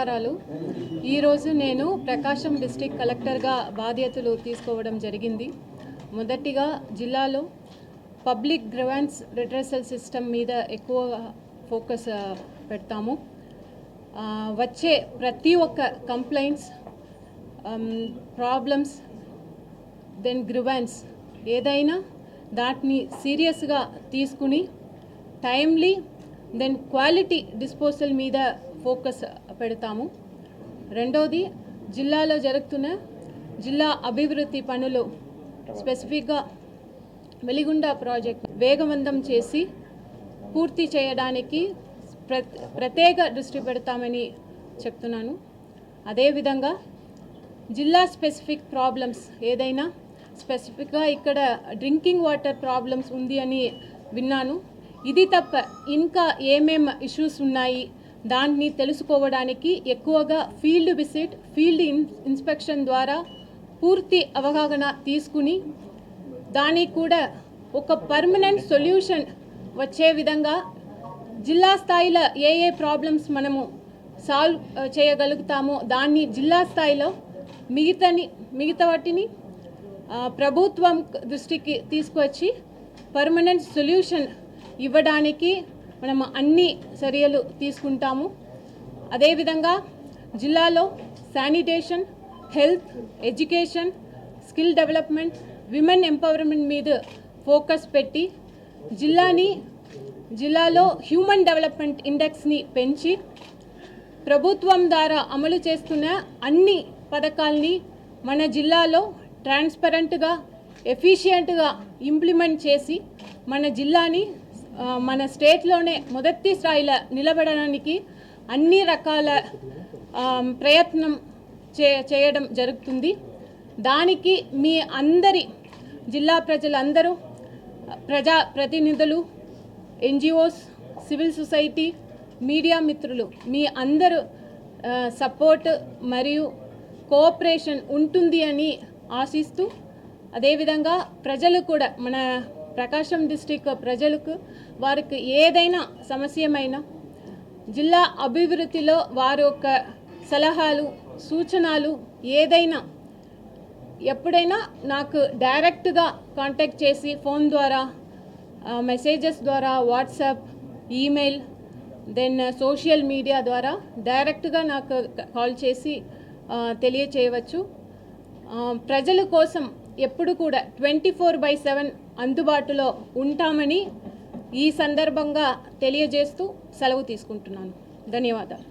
నమస్కారాలు. ఈరోజు నేను ప్రకాశం డిస్ట్రిక్ట్ కలెక్టర్గా బాధ్యతలు తీసుకోవడం జరిగింది. మొదటిగా జిల్లాలో పబ్లిక్ గ్రీవెన్స్ రిడ్రెసల్ సిస్టమ్ మీద ఎక్కువ ఫోకస్ పెడతాము. వచ్చే ప్రతి ఒక్క కంప్లైంట్స్, ప్రాబ్లమ్స్, దెన్ గ్రీవెన్స్ ఏదైనా దాన్ని సీరియస్గా తీసుకుని టైమ్లీ దెన్ క్వాలిటీ డిస్పోజల్ మీద ఫోకస్ పెడతాము. రెండోది, జిల్లాలో జరుగుతున్న జిల్లా అభివృద్ధి పనులు, స్పెసిఫిక్గా వెలిగొండ ప్రాజెక్ట్ వేగవంతం చేసి పూర్తి చేయడానికి ప్రత్యేక దృష్టి పెడతామని చెప్తున్నాను. అదేవిధంగా జిల్లా స్పెసిఫిక్ ప్రాబ్లమ్స్ ఏదైనా, స్పెసిఫిక్గా ఇక్కడ డ్రింకింగ్ వాటర్ ప్రాబ్లమ్స్ ఉంది అని విన్నాను. ఇది తప్ప ఇంకా ఏమేం ఇష్యూస్ ఉన్నాయి దాన్ని తెలుసుకోవడానికి ఎక్కువగా ఫీల్డ్ విజిట్, ఫీల్డ్ ఇన్స్పెక్షన్ ద్వారా పూర్తి అవగాహన తీసుకుని దానికి కూడా ఒక పర్మనెంట్ సొల్యూషన్ వచ్చే విధంగా జిల్లా స్థాయిలో ఏ ప్రాబ్లమ్స్ మనము సాల్వ్ చేయగలుగుతామో దాన్ని జిల్లా స్థాయిలో మిగతా వాటిని ప్రభుత్వం దృష్టికి తీసుకువచ్చి పర్మనెంట్ సొల్యూషన్ ఇవ్వడానికి మనం అన్ని చర్యలు తీసుకుంటాము. అదేవిధంగా జిల్లాలో sanitation, health, education, skill development, women empowerment మీద ఫోకస్ పెట్టి జిల్లాలో హ్యూమన్ డెవలప్మెంట్ ఇండెక్స్ని పెంచి ప్రభుత్వం ద్వారా అమలు చేస్తున్న అన్ని పథకాల్ని మన జిల్లాలో ట్రాన్స్పరెంట్గా, ఎఫిషియెంట్గా ఇంప్లిమెంట్ చేసి మన జిల్లాని మన స్టేట్లోనే మొదటి స్థాయిలో నిలబడడానికి అన్ని రకాల ప్రయత్నం చేయడం జరుగుతుంది. దానికి మీ అందరి జిల్లా ప్రజలందరూ, ప్రజా ప్రతినిధులు, ఎన్జిఓస్, సివిల్ సొసైటీ, మీడియా మిత్రులు మీ అందరూ సపోర్ట్ మరియు కోఆపరేషన్ ఉంటుంది అని ఆశిస్తూ, అదేవిధంగా ప్రజలు కూడా, మన ప్రకాశం డిస్ట్రిక్ట్ ప్రజలకు వారికి ఏదైనా సమస్యమైనా జిల్లా అభివృద్ధిలో వారి యొక్క సలహాలు, సూచనలు ఏదైనా ఎప్పుడైనా నాకు డైరెక్ట్గా కాంటాక్ట్ చేసి ఫోన్ ద్వారా, మెసేజెస్ ద్వారా, WhatsApp, email, then social media ద్వారా డైరెక్ట్గా నాకు కాల్ చేసి తెలియచేయవచ్చు. ప్రజల కోసం ఎప్పుడు కూడా 24/7 అందుబాటులో ఉంటామని ఈ సందర్భంగా తెలియజేస్తూ సెలవు తీసుకుంటున్నాను. ధన్యవాదాలు.